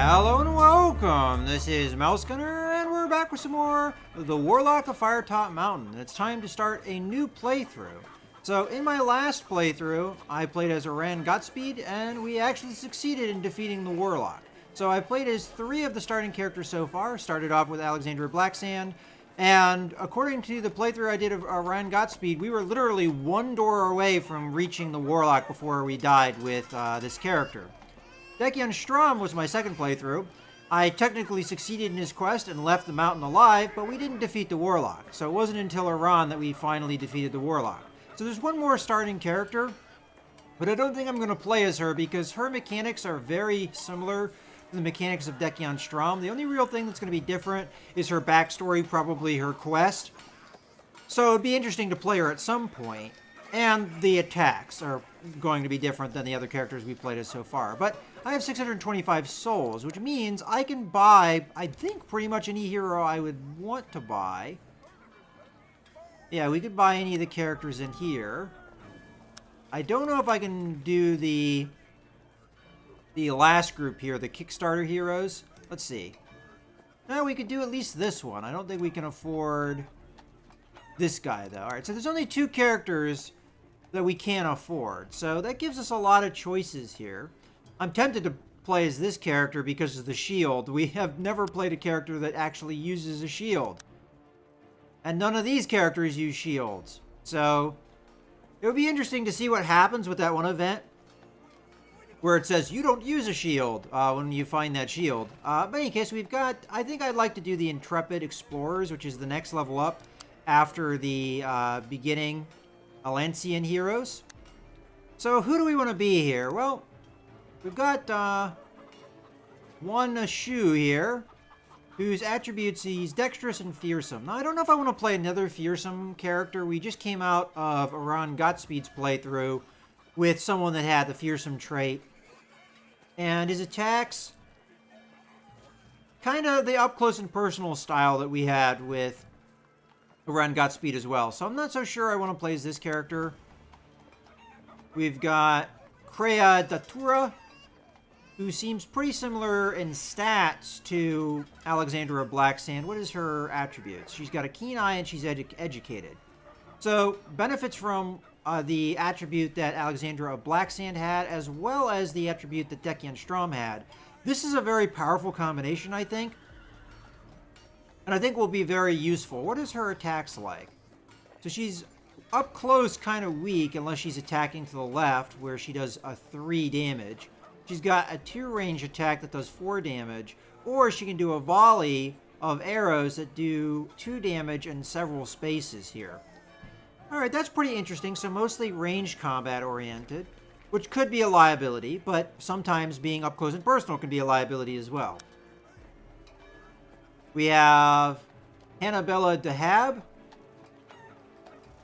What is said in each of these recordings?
Hello and welcome! This is Mouse Gunner, and we're back with some more of the Warlock of Firetop Mountain. It's time to start a new playthrough. So, in my last playthrough, I played as Oran Godspeed, and we actually succeeded in defeating the Warlock. So I played as 3 of the starting characters so far. Started off with Alexandra Blacksand, and according to the playthrough I did of Oran Godspeed, we were literally one door away from reaching the Warlock before we died with this character. Dekian Strom was my second playthrough. I technically succeeded in his quest and left the mountain alive, but we didn't defeat the Warlock. So it wasn't until Iran that we finally defeated the Warlock. So there's one more starting character, but I don't think I'm going to play as her because her mechanics are very similar to the mechanics of Dekian Strom. The only real thing that's going to be different is her backstory, probably her quest. So it'd be interesting to play her at some point. And the attacks are going to be different than the other characters we played as so far. But I have 625 souls, which means I can buy, I think, pretty much any hero I would want to buy. Yeah, we could buy any of the characters in here. I don't know if I can do the last group here, the Kickstarter heroes. Let's see. No, we could do at least this one. I don't think we can afford this guy, though. All right, so there's only 2 characters that we can't afford. So that gives us a lot of choices here. I'm tempted to play as this character because of the shield. We have never played a character that actually uses a shield. And none of these characters use shields. So it would be interesting to see what happens with that one event where it says you don't use a shield when you find that shield. But in any case, we've got, I think I'd like to do the Intrepid Explorers, which is the next level up after the beginning Alancian heroes. So who do we want to be here? Well, we've got one Shu here, whose attributes he's dexterous and fearsome. Now, I don't know if I want to play another fearsome character. We just came out of Oran Godspeed's playthrough with someone that had the fearsome trait. And his attacks, kind of the up-close and personal style that we had with Oran Godspeed as well. So I'm not so sure I want to play as this character. We've got Kreia Datura, who seems pretty similar in stats to Alexandra Blacksand. What is her attributes? She's got a keen eye and she's educated. So benefits from the attribute that Alexandra Blacksand had, as well as the attribute that Dekian Strom had. This is a very powerful combination, I think. And I think will be very useful. What is her attacks like? So she's up close kind of weak unless she's attacking to the left where she does a 3 damage. She's got a 2 range attack that does 4 damage. Or she can do a volley of arrows that do 2 damage in several spaces here. Alright, that's pretty interesting. So mostly range combat oriented, which could be a liability, but sometimes being up close and personal can be a liability as well. We have Annabella Dahab,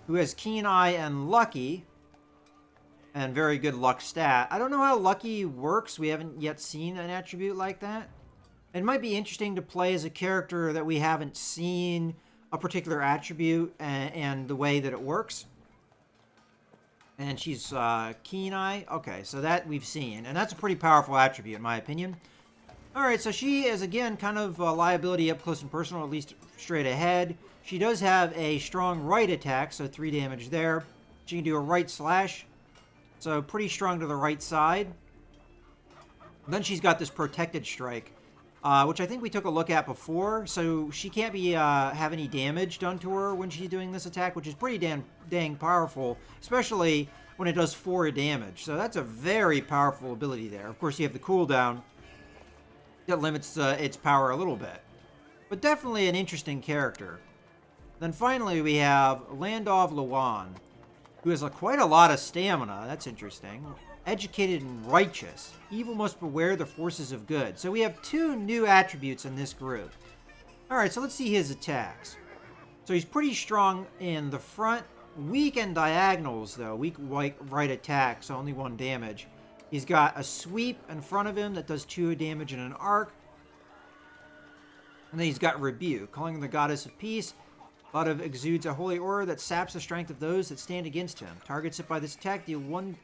who has Keen Eye and Lucky, and very good luck stat. I don't know how Lucky works. We haven't yet seen an attribute like that. It might be interesting to play as a character that we haven't seen a particular attribute and the way that it works. And she's Keen Eye. Okay, so that we've seen. And that's a pretty powerful attribute, in my opinion. Alright, so she is, again, kind of a liability up close and personal, at least straight ahead. She does have a strong right attack, so 3 damage there. She can do a right slash, so pretty strong to the right side. And then she's got this protected strike, which I think we took a look at before. So she can't be have any damage done to her when she's doing this attack, which is pretty dang powerful, especially when it does 4 damage. So that's a very powerful ability there. Of course, you have the cooldown that limits its power a little bit. But definitely an interesting character. Then finally we have Landov Lowan, who has quite a lot of stamina. That's interesting. Educated and righteous. Evil must beware the forces of good. So we have 2 new attributes in this group. Alright, so let's see his attacks. So he's pretty strong in the front. Weak in diagonals, though. Weak right attack, so only 1 damage. He's got a sweep in front of him that does 2 damage in an arc. And then he's got Rebuke, calling the Goddess of Peace. A lot of exudes a holy aura that saps the strength of those that stand against him. Targets it by this attack, deal 1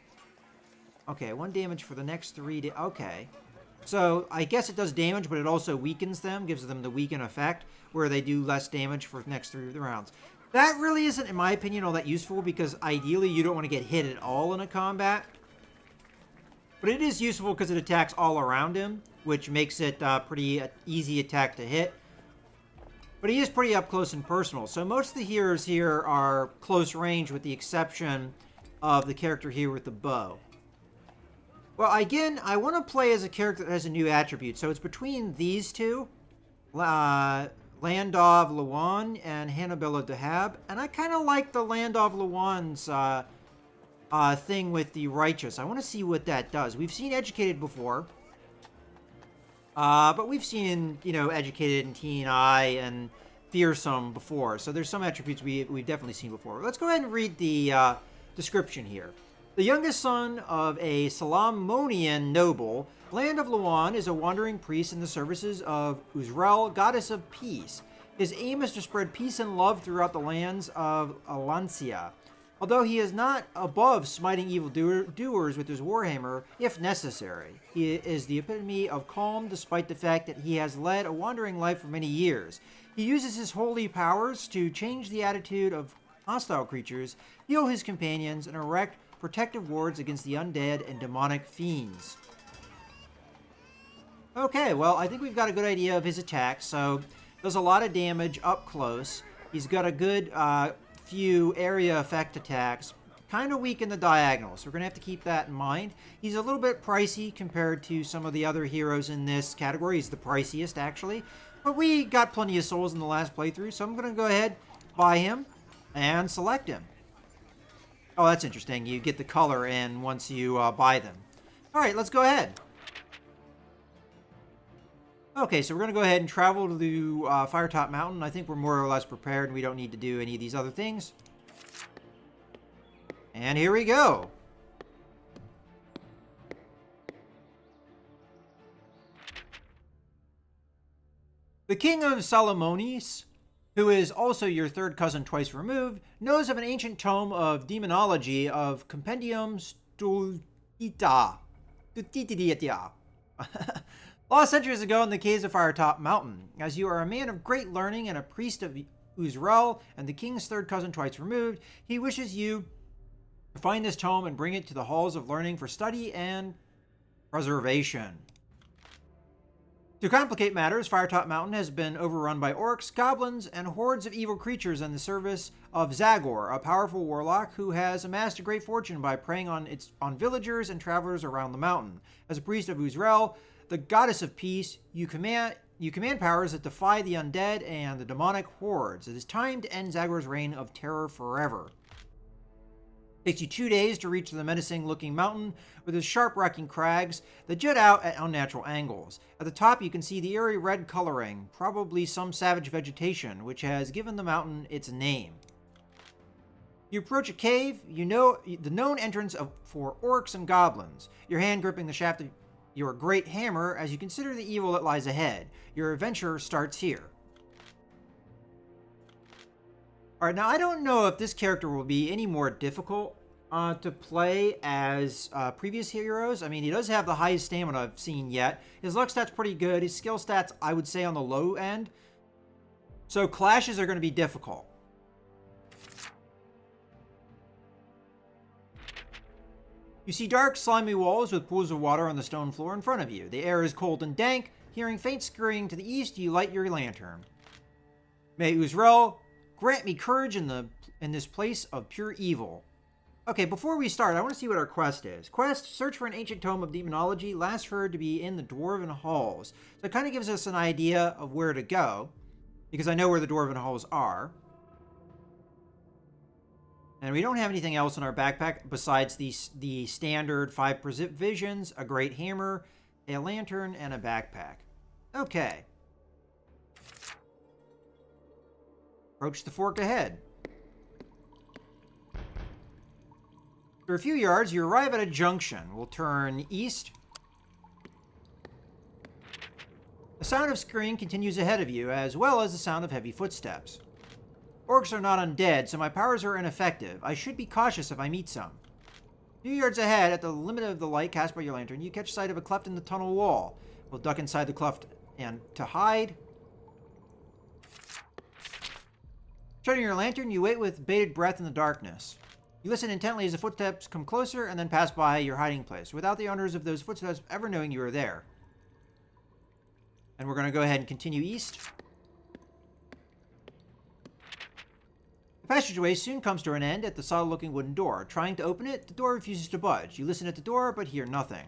Okay, 1 damage for the next 3 okay. So I guess it does damage, but it also weakens them, gives them the weaken effect, where they do less damage for the next 3 rounds. That really isn't, in my opinion, all that useful, because ideally you don't want to get hit at all in a combat. But it is useful because it attacks all around him, which makes it pretty easy attack to hit. But he is pretty up close and personal. So most of the heroes here are close range, with the exception of the character here with the bow. Well, again, I want to play as a character that has a new attribute. So it's between these two, Landov Lowan and Hannibal Dahab. And I kind of like the Landov Lowan's thing with the Righteous. I want to see what that does. We've seen Educated before. But we've seen, Educated and Keen Eye and Fearsome before. So there's some attributes we've definitely seen before. Let's go ahead and read the description here. The youngest son of a Salamonian noble, Landov Lowan is a wandering priest in the services of Uzrel, goddess of peace. His aim is to spread peace and love throughout the lands of Alancia. Although he is not above smiting evildoers with his warhammer, if necessary. He is the epitome of calm despite the fact that he has led a wandering life for many years. He uses his holy powers to change the attitude of hostile creatures, heal his companions, and erect protective wards against the undead and demonic fiends. Okay, well, I think we've got a good idea of his attack. So, does a lot of damage up close. He's got a good few area effect attacks. Kind of weak in the diagonal, so we're going to have to keep that in mind. He's a little bit pricey compared to some of the other heroes in this category. He's the priciest, actually. But we got plenty of souls in the last playthrough, so I'm going to go ahead, buy him, and select him. Oh, that's interesting. You get the color in once you buy them. All right, let's go ahead. Okay, so we're going to go ahead and travel to the Firetop Mountain. I think we're more or less prepared, and we don't need to do any of these other things. And here we go. The King of Salamonis, who is also your third cousin twice removed, knows of an ancient tome of demonology of Compendium Stultita. Lost centuries ago in the caves of Firetop Mountain. As you are a man of great learning and a priest of Uzrel and the king's third cousin twice removed, he wishes you to find this tome and bring it to the halls of learning for study and preservation. To complicate matters, Firetop Mountain has been overrun by orcs, goblins, and hordes of evil creatures in the service of Zagor, a powerful warlock who has amassed a great fortune by preying on villagers and travelers around the mountain. As a priest of Uzrel, the goddess of peace, you command powers that defy the undead and the demonic hordes. It is time to end Zagor's reign of terror forever. It takes you 2 days to reach the menacing-looking mountain with its sharp-rocking crags that jut out at unnatural angles. At the top, you can see the eerie red coloring, probably some savage vegetation, which has given the mountain its name. You approach a cave, you know the known entrance for orcs and goblins, your hand gripping the shaft of your great hammer as you consider the evil that lies ahead. Your adventure starts here. Alright, now I don't know if this character will be any more difficult to play as previous heroes. I mean, he does have the highest stamina I've seen yet. His luck stat's pretty good. His skill stats, I would say, on the low end. So clashes are going to be difficult. You see dark, slimy walls with pools of water on the stone floor in front of you. The air is cold and dank. Hearing faint scurrying to the east, you light your lantern. May Uzrel grant me courage in this place of pure evil. Okay, before we start, I want to see what our quest is. Quest, search for an ancient tome of demonology, last heard to be in the Dwarven Halls. So it kind of gives us an idea of where to go, because I know where the Dwarven Halls are. And we don't have anything else in our backpack besides the standard 5 visions, a great hammer, a lantern, and a backpack. Okay. Approach the fork ahead. For a few yards, you arrive at a junction. We'll turn east. The sound of scurrying continues ahead of you, as well as the sound of heavy footsteps. Orcs are not undead, so my powers are ineffective. I should be cautious if I meet some. A few yards ahead, at the limit of the light cast by your lantern, you catch sight of a cleft in the tunnel wall. We'll duck inside the cleft and to hide. Shutting your lantern, you wait with bated breath in the darkness. You listen intently as the footsteps come closer and then pass by your hiding place, without the owners of those footsteps ever knowing you are there. And we're going to go ahead and continue east. The passageway soon comes to an end at the solid-looking wooden door. Trying to open it, the door refuses to budge. You listen at the door, but hear nothing.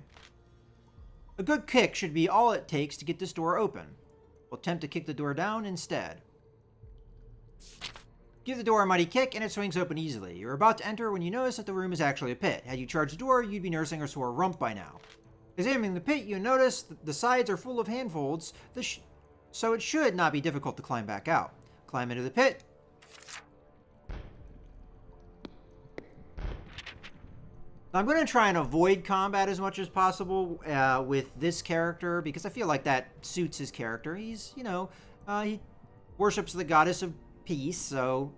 A good kick should be all it takes to get this door open. We'll attempt to kick the door down instead. Give the door a mighty kick, and it swings open easily. You're about to enter when you notice that the room is actually a pit. Had you charged the door, you'd be nursing a sore rump by now. Examining the pit, you notice that the sides are full of handfolds, so it should not be difficult to climb back out. Climb into the pit. I'm going to try and avoid combat as much as possible with this character, because I feel like that suits his character. He's, he worships the goddess of peace, so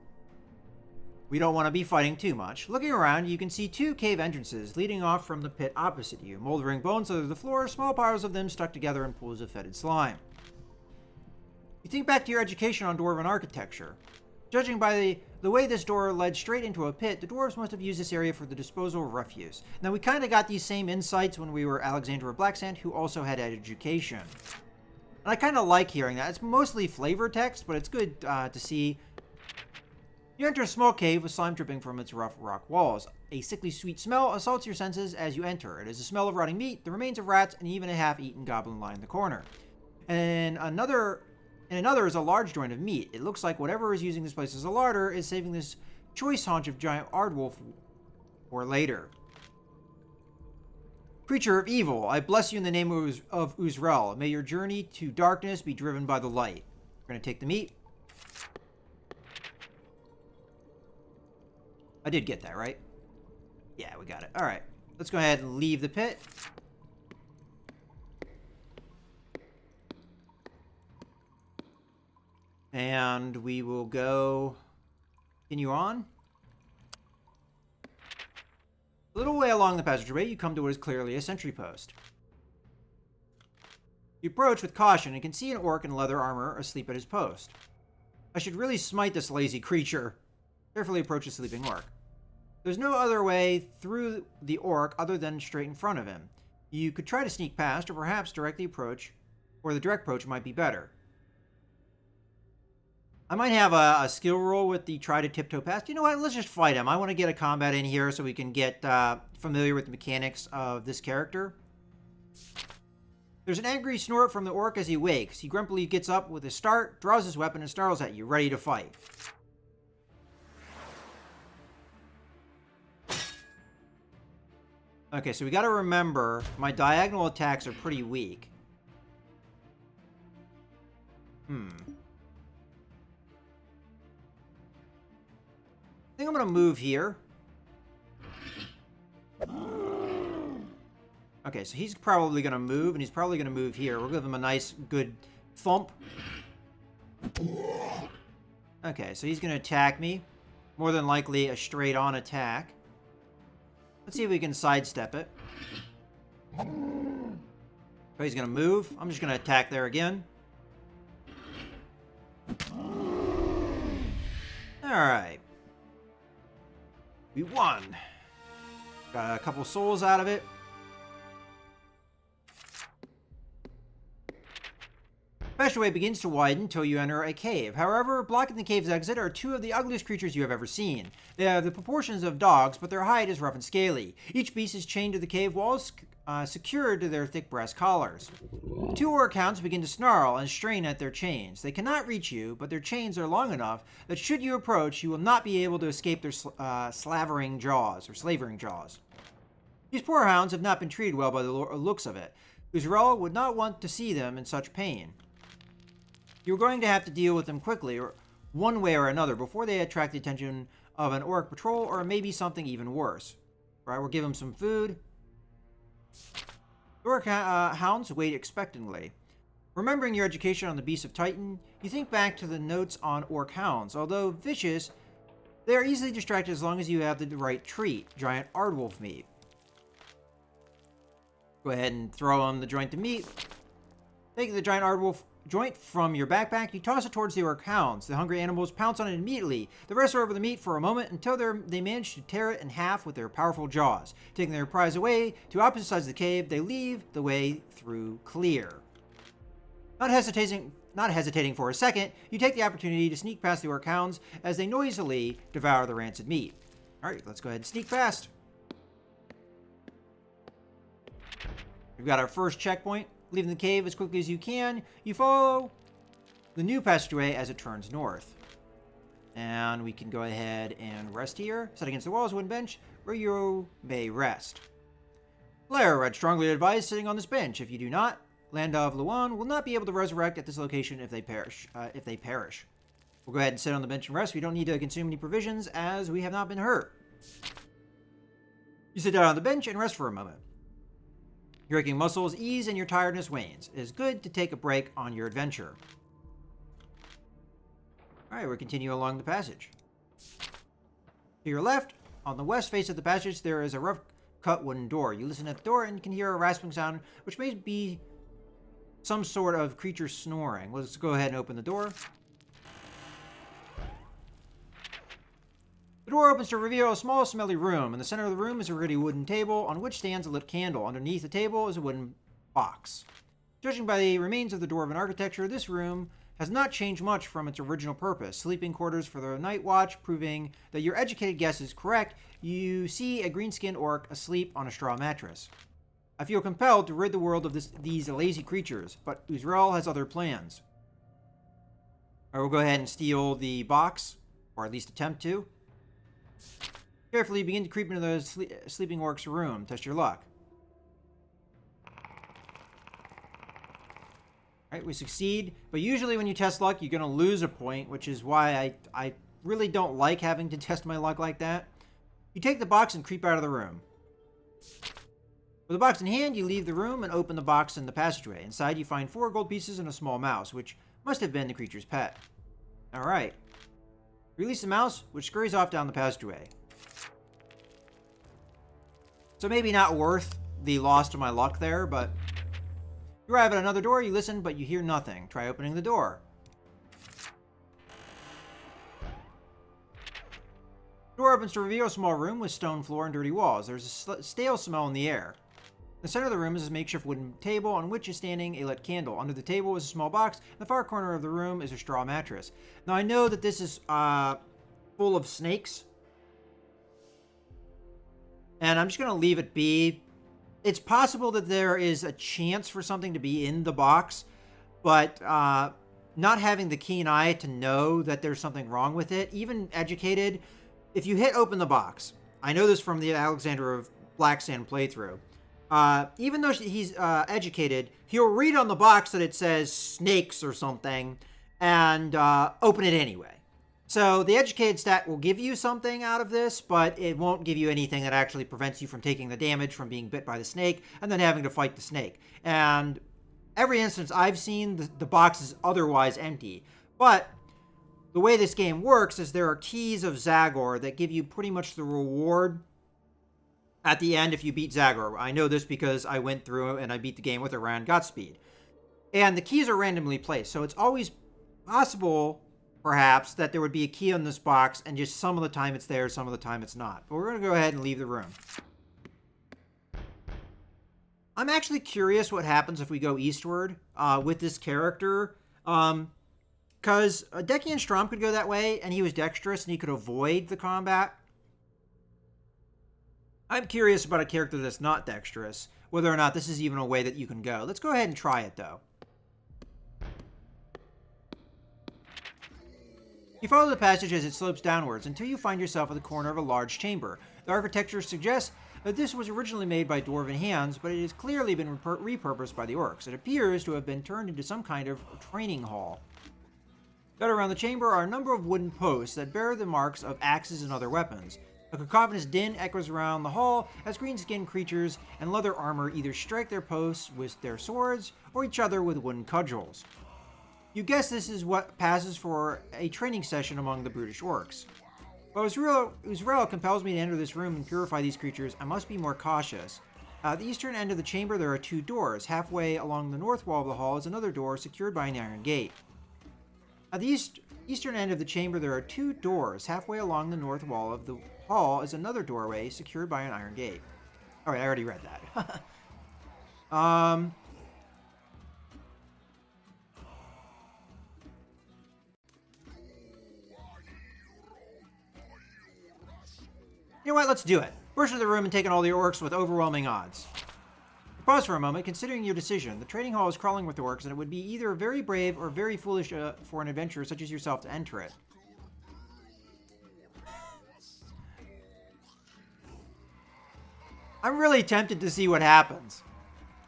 we don't want to be fighting too much. Looking around, you can see two cave entrances leading off from the pit opposite you. Moldering bones under the floor, small piles of them stuck together in pools of fetid slime. You think back to your education on Dwarven architecture. Judging by the way this door led straight into a pit, the dwarves must have used this area for the disposal of refuse. Now, we kind of got these same insights when we were Alexandra Blacksand, who also had education. And I kind of like hearing that. It's mostly flavor text, but it's good to see. You enter a small cave with slime dripping from its rough rock walls. A sickly sweet smell assaults your senses as you enter. It is the smell of rotting meat, the remains of rats, and even a half-eaten goblin lying in the corner. And another is a large joint of meat. It looks like whatever is using this place as a larder is saving this choice haunch of giant aardwolf for later. Creature of evil, I bless you in the name of Uzrel. May your journey to darkness be driven by the light. We're going to take the meat. I did get that, right? Yeah, we got it. All right. Let's go ahead and leave the pit. And we will continue on. A little way along the passageway, you come to what is clearly a sentry post. You approach with caution and can see an orc in leather armor asleep at his post. I should really smite this lazy creature. Carefully approach the sleeping orc. There's no other way through the orc other than straight in front of him. You could try to sneak past, or perhaps directly approach, or the direct approach might be better. I might have a skill roll with the try to tiptoe past. You know what? Let's just fight him. I want to get a combat in here so we can get familiar with the mechanics of this character. There's an angry snort from the orc as he wakes. He grumpily gets up with a start, draws his weapon, and snarls at you, ready to fight. Okay, so we got to remember my diagonal attacks are pretty weak. I think I'm going to move here. Okay, so he's probably going to move, and he's probably going to move here. We'll give him a nice, good thump. Okay, so he's going to attack me. More than likely a straight-on attack. Let's see if we can sidestep it. Oh, he's going to move. I'm just going to attack there again. Alright. We won. Got a couple souls out of it. The passageway begins to widen until you enter a cave. However, blocking the cave's exit are two of the ugliest creatures you have ever seen. They have the proportions of dogs, but their hide is rough and scaly. Each beast is chained to the cave walls, secured to their thick brass collars. Two orc hounds begin to snarl and strain at their chains. They cannot reach you, but their chains are long enough that should you approach, you will not be able to escape their slavering jaws. These poor hounds have not been treated well by the looks of it. Uzrel would not want to see them in such pain. You're going to have to deal with them quickly, or one way or another, before they attract the attention of an orc patrol, or maybe something even worse. All right, we'll give them some food. The orc hounds wait expectantly. Remembering your education on the Beasts of Titan, you think back to the notes on orc hounds. Although vicious, they are easily distracted as long as you have the right treat, giant aardwolf meat. Go ahead and throw them the joint of meat. Taking the giant aardwolf joint from your backpack, you toss it towards the orc hounds. The hungry animals pounce on it immediately. They wrestle over the meat for a moment until they manage to tear it in half with their powerful jaws. Taking their prize away to opposite sides of the cave, they leave the way through clear. Not hesitating for a second, you take the opportunity to sneak past the orc hounds as they noisily devour the rancid meat. Alright, let's go ahead and sneak past. We've got our first checkpoint. Leaving the cave as quickly as you can, you follow the new passageway as it turns north. And we can go ahead and rest here. Set against the walls, wooden bench, where you may rest. Player, I'd strongly advise sitting on this bench. If you do not, Landov Lowan will not be able to resurrect at this location if they perish. We'll go ahead and sit on the bench and rest. We don't need to consume any provisions as we have not been hurt. You sit down on the bench and rest for a moment. Your aching muscles ease and your tiredness wanes. It is good to take a break on your adventure. Alright, we'll continue along the passage. To your left, on the west face of the passage, there is a rough-cut wooden door. You listen at the door and can hear a rasping sound, which may be some sort of creature snoring. Let's go ahead and open the door. The door opens to reveal a small, smelly room. In the center of the room is a rickety wooden table on which stands a lit candle. Underneath the table is a wooden box. Judging by the remains of the dwarven architecture, this room has not changed much from its original purpose. Sleeping quarters for the night watch, proving that your educated guess is correct. You see a green-skinned orc asleep on a straw mattress. I feel compelled to rid the world of these lazy creatures, but Uzrael has other plans. I will go ahead and steal the box, or at least attempt to. Carefully begin to creep into the sleeping orc's room. Test your luck. Alright, we succeed. But usually when you test luck, you're going to lose a point, which is why I really don't like having to test my luck like that. You take the box and creep out of the room. With the box in hand, you leave the room and open the box in the passageway. Inside, you find 4 gold pieces and a small mouse, which must have been the creature's pet. Alright. Release the mouse, which scurries off down the passageway. So maybe not worth the loss to my luck there, but you arrive at another door, you listen, but you hear nothing. Try opening the door. The door opens to reveal a small room with stone floor and dirty walls. There's a stale smell in the air. In the center of the room is a makeshift wooden table on which is standing a lit candle. Under the table is a small box. In the far corner of the room is a straw mattress. Now I know that this is full of snakes. And I'm just going to leave it be. It's possible that there is a chance for something to be in the box, but not having the keen eye to know that there's something wrong with it, even educated, if you hit open the box, I know this from the Alexander of Black Sand playthrough, even though he's educated, he'll read on the box that it says snakes or something and open it anyway. So the educated stat will give you something out of this, but it won't give you anything that actually prevents you from taking the damage from being bit by the snake and then having to fight the snake. And every instance I've seen, the box is otherwise empty. But the way this game works is there are keys of Zagor that give you pretty much the reward at the end if you beat Zagor. I know this because I went through and I beat the game with around Godspeed. And the keys are randomly placed, so it's always possible, perhaps, that there would be a key on this box, and just some of the time it's there, some of the time it's not. But we're going to go ahead and leave the room. I'm actually curious what happens if we go eastward with this character. Because Decian Strom could go that way, and he was dexterous, and he could avoid the combat. I'm curious about a character that's not dexterous, whether or not this is even a way that you can go. Let's go ahead and try it, though. You follow the passage as it slopes downwards until you find yourself at the corner of a large chamber. The architecture suggests that this was originally made by dwarven hands, but it has clearly been repurposed by the orcs. It appears to have been turned into some kind of training hall. Dotted around the chamber are a number of wooden posts that bear the marks of axes and other weapons. A cacophonous din echoes around the hall as green-skinned creatures and leather armor either strike their posts with their swords or each other with wooden cudgels. You guess this is what passes for a training session among the brutish orcs. While Uzrael compels me to enter this room and purify these creatures, I must be more cautious. At the eastern end of the chamber, there are 2 doors. Halfway along the north wall of the hall is another door secured by an iron gate. At the eastern end of the chamber, there are 2 doors. Halfway along the north wall of the hall is another doorway secured by an iron gate. All right, I already read that. You know what? Let's do it. Burst into the room and take on all the orcs with overwhelming odds. Pause for a moment, considering your decision. The trading hall is crawling with orcs, and it would be either very brave or very foolish for an adventurer such as yourself to enter it. I'm really tempted to see what happens,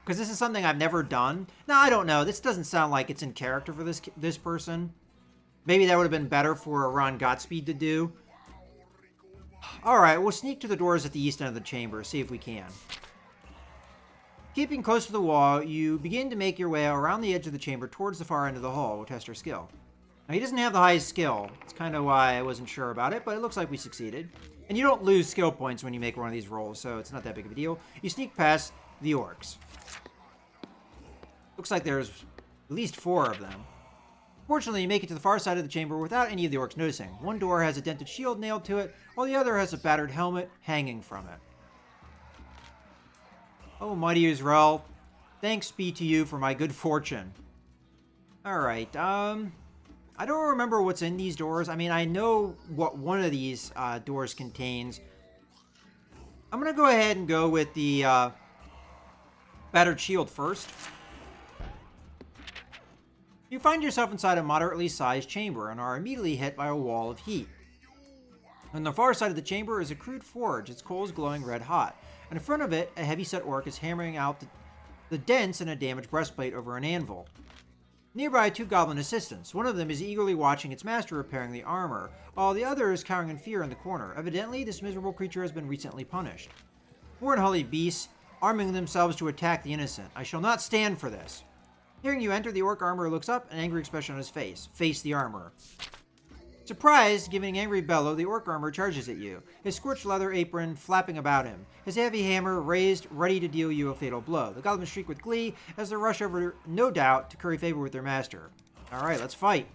because this is something I've never done. Now, I don't know. This doesn't sound like it's in character for this person. Maybe that would have been better for Ron Godspeed to do. Alright, we'll sneak to the doors at the east end of the chamber, see if we can. Keeping close to the wall, you begin to make your way around the edge of the chamber towards the far end of the hall. We'll test our skill. Now, he doesn't have the highest skill. That's kind of why I wasn't sure about it, but it looks like we succeeded. And you don't lose skill points when you make one of these rolls, so it's not that big of a deal. You sneak past the orcs. Looks like there's at least 4 of them. Fortunately, you make it to the far side of the chamber without any of the orcs noticing. One door has a dented shield nailed to it, while the other has a battered helmet hanging from it. Oh, mighty Israel, thanks be to you for my good fortune. Alright, I don't remember what's in these doors. I mean, I know what one of these doors contains. I'm going to go ahead and go with the battered shield first. You find yourself inside a moderately sized chamber and are immediately hit by a wall of heat. On the far side of the chamber is a crude forge, its coals glowing red hot. And in front of it, a heavy-set orc is hammering out the dents in a damaged breastplate over an anvil. Nearby, 2 goblin assistants. One of them is eagerly watching its master repairing the armor, while the other is cowering in fear in the corner. Evidently, this miserable creature has been recently punished. More unholy beasts, arming themselves to attack the innocent. I shall not stand for this. Hearing you enter, the orc armorer looks up, an angry expression on his face. Face the armorer. Surprised, giving an angry bellow, the orc armorer charges at you, his scorched leather apron flapping about him, his heavy hammer raised, ready to deal you a fatal blow. The goblins shriek with glee as they rush over, no doubt, to curry favor with their master. Alright, let's fight.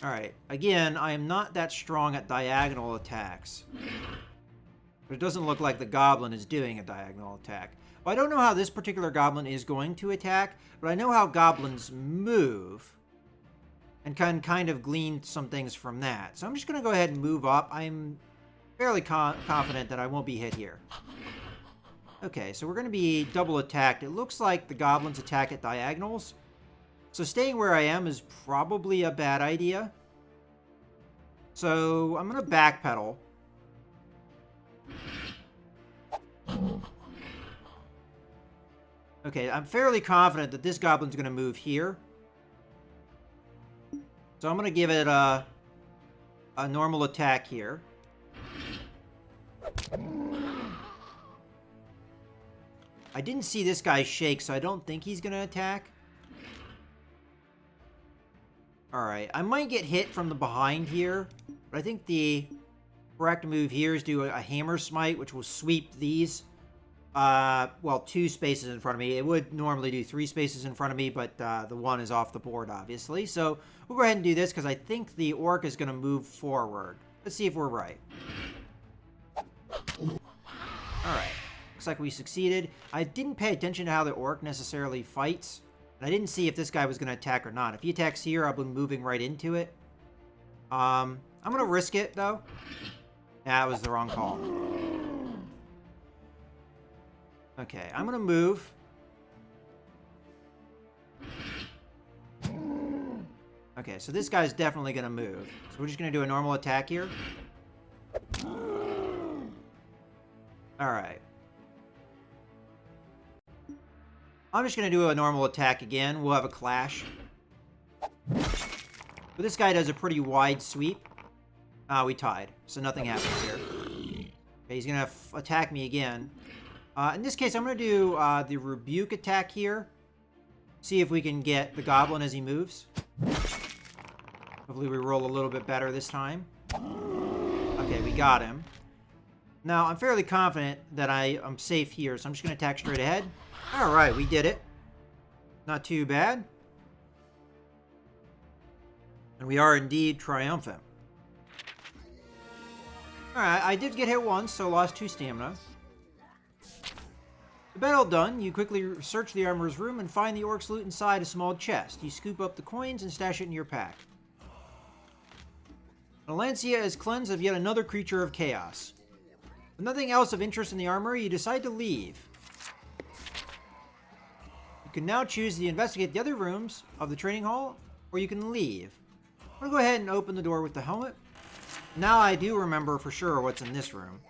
Alright, again, I am not that strong at diagonal attacks. But it doesn't look like the goblin is doing a diagonal attack. Well, I don't know how this particular goblin is going to attack, but I know how goblins move and can kind of glean some things from that. So I'm just going to go ahead and move up. I'm fairly confident that I won't be hit here. Okay, so we're going to be double attacked. It looks like the goblins attack at diagonals. So staying where I am is probably a bad idea. So I'm going to backpedal. Okay, I'm fairly confident that this goblin's going to move here. So I'm going to give it a normal attack here. I didn't see this guy shake, so I don't think he's going to attack. Alright, I might get hit from the behind here, but I think the correct move here is do a hammer smite, which will sweep these. Well, 2 spaces in front of me. It would normally do 3 spaces in front of me, but the 1 is off the board, obviously. So we'll go ahead and do this, because I think the orc is going to move forward. Let's see if we're right. Alright. Looks like we succeeded. I didn't pay attention to how the orc necessarily fights. And I didn't see if this guy was going to attack or not. If he attacks here, I'll be moving right into it. I'm going to risk it, though. That was the wrong call. Okay, I'm going to move. Okay, so this guy's definitely going to move. So we're just going to do a normal attack here. Alright. I'm just going to do a normal attack again. We'll have a clash. But this guy does a pretty wide sweep. We tied. So nothing happens here. Okay, he's going to attack me again. In this case, I'm going to do the rebuke attack here. See if we can get the goblin as he moves. Hopefully we roll a little bit better this time. Okay, we got him. Now, I'm fairly confident that I'm safe here, so I'm just going to attack straight ahead. All right, we did it. Not too bad. And we are indeed triumphant. Alright, I did get hit once, so lost 2 stamina. The battle done, you quickly search the armorer's room and find the orc's loot inside a small chest. You scoop up the coins and stash it in your pack. Alancia is cleansed of yet another creature of chaos. With nothing else of interest in the armory, you decide to leave. You can now choose to investigate the other rooms of the training hall, or you can leave. I'm going to go ahead and open the door with the helmet. Now I do remember for sure what's in this room.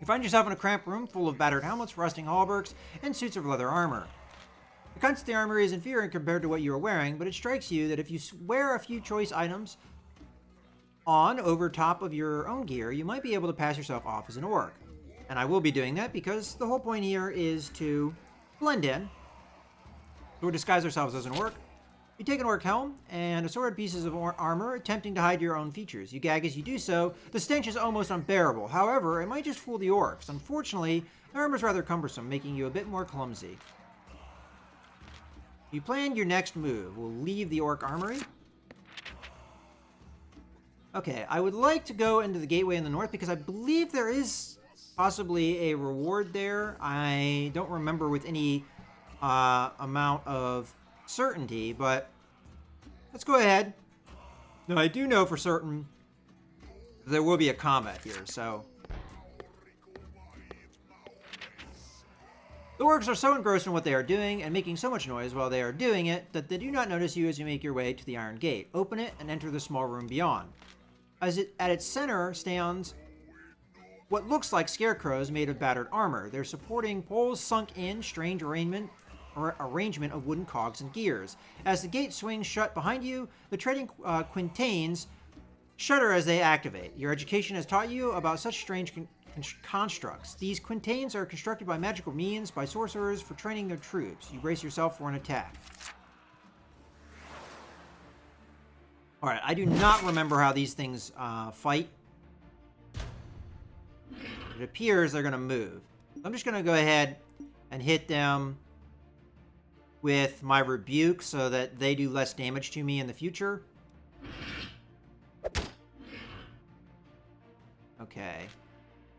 You find yourself in a cramped room full of battered helmets, rusting halberds, and suits of leather armor. The contents of the armor is inferior compared to what you are wearing, but it strikes you that if you wear a few choice items on over top of your own gear, you might be able to pass yourself off as an orc. And I will be doing that because the whole point here is to blend in. So we disguise ourselves as an orc. You take an orc helm and assorted pieces of armor, attempting to hide your own features. You gag as you do so. The stench is almost unbearable. However, it might just fool the orcs. Unfortunately, the armor is rather cumbersome, making you a bit more clumsy. You plan your next move. We'll leave the orc armory. Okay, I would like to go into the gateway in the north because I believe there is possibly a reward there. I don't remember with any amount of certainty, but let's go ahead. Now, I do know for certain there will be a combat here, so. The orcs are so engrossed in what they are doing and making so much noise while they are doing it that they do not notice you as you make your way to the iron gate. Open it and enter the small room beyond. At its center stands what looks like scarecrows made of battered armor. They're supporting poles sunk in strange arrangement of wooden cogs and gears. As the gate swings shut behind you, the trading quintains shudder as they activate. Your education has taught you about such strange constructs. These quintains are constructed by magical means by sorcerers for training their troops. You brace yourself for an attack. Alright, I do not remember how these things fight. It appears they're going to move. I'm just going to go ahead and hit them with my rebuke so that they do less damage to me in the future. Okay.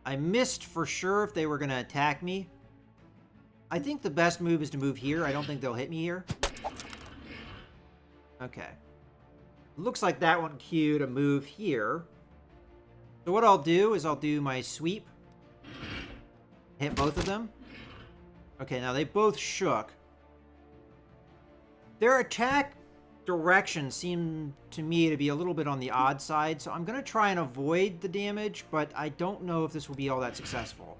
I missed for sure if they were going to attack me. I think the best move is to move here. I don't think they'll hit me here. Okay. Looks like that one cue to move here. So what I'll do is I'll do my sweep. Hit both of them. Okay, now they both shook. Their attack direction seemed to me to be a little bit on the odd side, so I'm going to try and avoid the damage, but I don't know if this will be all that successful.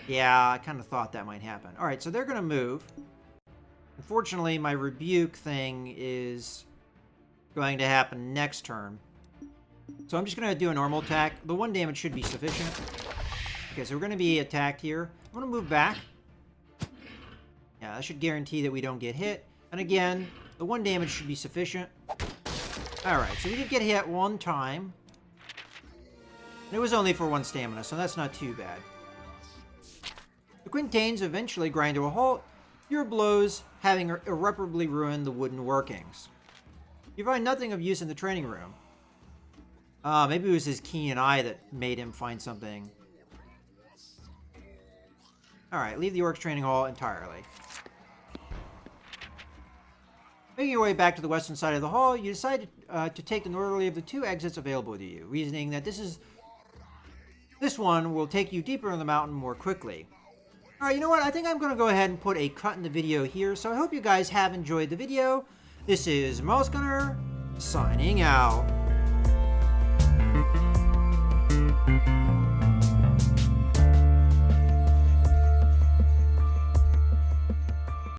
Yeah, I kind of thought that might happen. Alright, so they're going to move. Unfortunately, my rebuke thing is going to happen next turn. So I'm just going to do a normal attack. The 1 damage should be sufficient. Okay, so we're going to be attacked here. I'm going to move back. Yeah, that should guarantee that we don't get hit. And again, the 1 damage should be sufficient. Alright, so we did get hit 1 time. And it was only for 1 stamina, so that's not too bad. The quintains eventually grind to a halt, your blows having irreparably ruined the wooden workings. You find nothing of use in the training room. Maybe it was his keen eye that made him find something. Alright, leave the orcs training hall entirely. Making your way back to the western side of the hall, you decide to take the northerly of the 2 exits available to you, reasoning that this one will take you deeper in the mountain more quickly. Alright, you know what? I think I'm going to go ahead and put a cut in the video here, so I hope you guys have enjoyed the video. This is Mouse Gunner, signing out.